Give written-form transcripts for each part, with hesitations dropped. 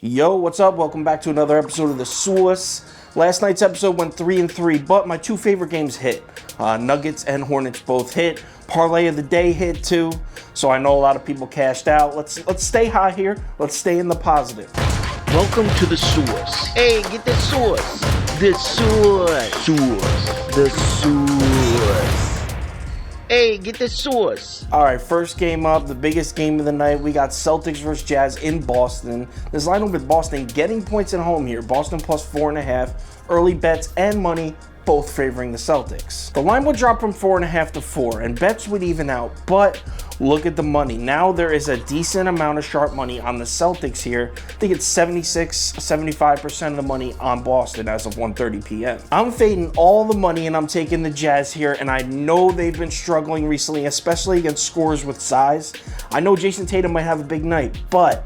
Yo, what's up? Welcome back to another episode of The Source. Last night's episode went 3-3, but my two favorite games hit. Nuggets and Hornets both hit. Parlay of the day hit too, so I know a lot of people cashed out. Let's stay high here. Let's stay in the positive. Welcome to The Source. Hey, get the source. The source. The source. Hey, get the source. All right, first game up, the biggest game of the night. We got Celtics versus Jazz in Boston. This lineup with Boston getting points at home here. Boston plus 4.5. Early bets and money both favoring the Celtics. The line would drop from 4.5 to 4, and bets would even out, but look at the money. Now there is a decent amount of sharp money on the Celtics here. I think it's 75% of the money on Boston as of 1:30 p.m. I'm fading all the money, and I'm taking the Jazz here, and I know they've been struggling recently, especially against scorers with size. I know Jason Tatum might have a big night, but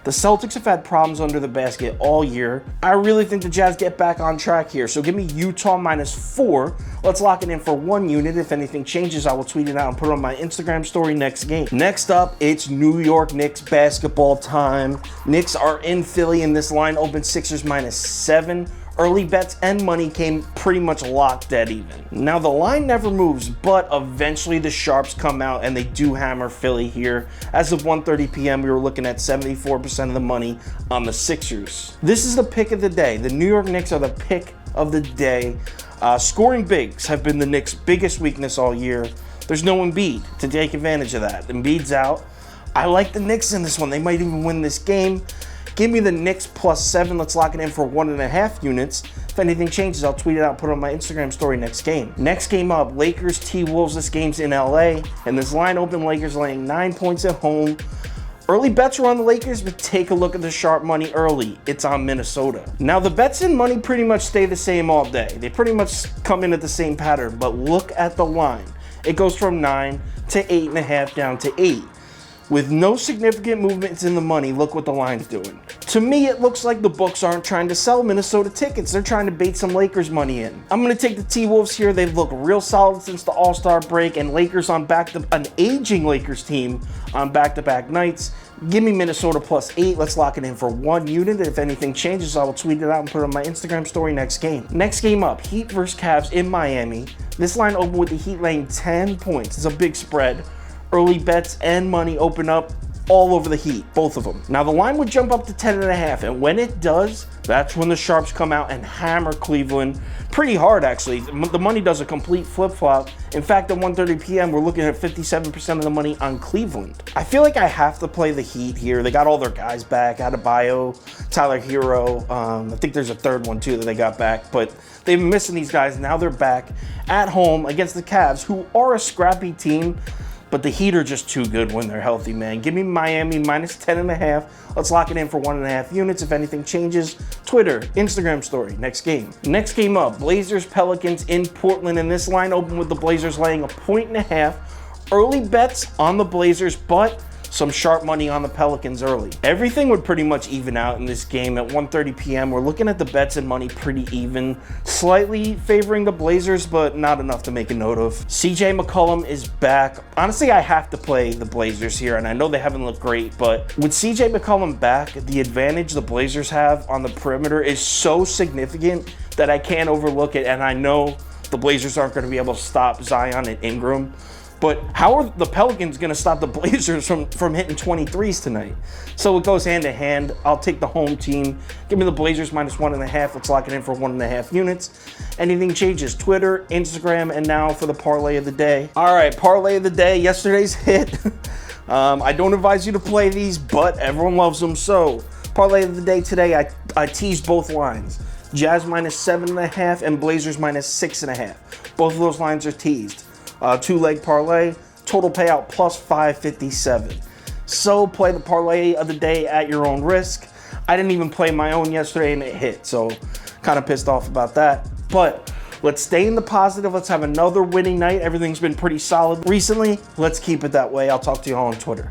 the Celtics have had problems under the basket all year. I really think the Jazz get back on track here. So give me Utah -4. Let's lock it in for 1 unit. If anything changes, I will tweet it out and put it on my Instagram story next game. Next up, it's New York Knicks basketball time. Knicks are in Philly, and this line opened Sixers -7. Early bets and money came pretty much locked dead even. Now the line never moves, but eventually the sharps come out and they do hammer Philly here. As of 1:30 p.m., we were looking at 74% of the money on the Sixers. This is the pick of the day. The New York Knicks are the pick of the day. Scoring bigs have been the Knicks' biggest weakness all year. There's no Embiid to take advantage of that. Embiid's out. I like the Knicks in this one. They might even win this game. Give me the Knicks +7. Let's lock it in for 1.5 units. If anything changes, I'll tweet it out and put it on my Instagram story next game. Next game up, Lakers T-Wolves. This game's in LA, and this line open, Lakers laying 9 points at home. Early bets are on the Lakers, but take a look at the sharp money early. It's on Minnesota. Now, the bets and money pretty much stay the same all day. They pretty much come in at the same pattern, but look at the line. It goes from 9 to 8.5 down to 8. With no significant movements in the money, look what the line's doing. To me, it looks like the books aren't trying to sell Minnesota tickets. They're trying to bait some Lakers money in. I'm going to take the T-Wolves here. They've looked real solid since the All-Star break, and Lakers on an aging Lakers team on back-to-back nights. Give me Minnesota +8. Let's lock it in for 1 unit. If anything changes, I will tweet it out and put it on my Instagram story next game. Next game up, Heat versus Cavs in Miami. This line opened with the Heat laying 10 points. It's a big spread. Early bets and money open up all over the Heat, both of them. Now the line would jump up to 10.5, and when it does, that's when the sharps come out and hammer Cleveland pretty hard, actually. The money does a complete flip-flop. In fact, at 1:30 p.m., we're looking at 57% of the money on Cleveland. I feel like I have to play the Heat here. They got all their guys back, Adebayo, Tyler Hero. I think there's a third one, too, that they got back, but they've been missing these guys. Now they're back at home against the Cavs, who are a scrappy team. But the Heat are just too good when they're healthy, man. Give me Miami -10.5. Let's lock it in for 1.5 units. If anything changes, Twitter, Instagram story, next game. Next game up, Blazers Pelicans in Portland. And this line opened with the Blazers laying 1.5. Early bets on the Blazers, but some sharp money on the Pelicans early. Everything would pretty much even out in this game at 1:30 p.m. We're looking at the bets and money pretty even. Slightly favoring the Blazers, but not enough to make a note of. CJ McCollum is back. Honestly, I have to play the Blazers here, and I know they haven't looked great, but with CJ McCollum back, the advantage the Blazers have on the perimeter is so significant that I can't overlook it, and I know the Blazers aren't going to be able to stop Zion and Ingram. But how are the Pelicans going to stop the Blazers from hitting 23s tonight? So it goes hand in hand. I'll take the home team. Give me the Blazers -1.5. Let's lock it in for 1.5 units. Anything changes, Twitter, Instagram, and now for the parlay of the day. All right, parlay of the day. Yesterday's hit. I don't advise you to play these, but everyone loves them. So parlay of the day today, I teased both lines. Jazz -7.5 and Blazers -6.5. Both of those lines are teased. 2-leg parlay, total payout +557. So play the parlay of the day at your own risk. I didn't even play my own yesterday and it hit, so kind of pissed off about that. But let's stay in the positive. Let's have another winning night. Everything's been pretty solid recently. Let's keep it that way. I'll talk to you all on Twitter.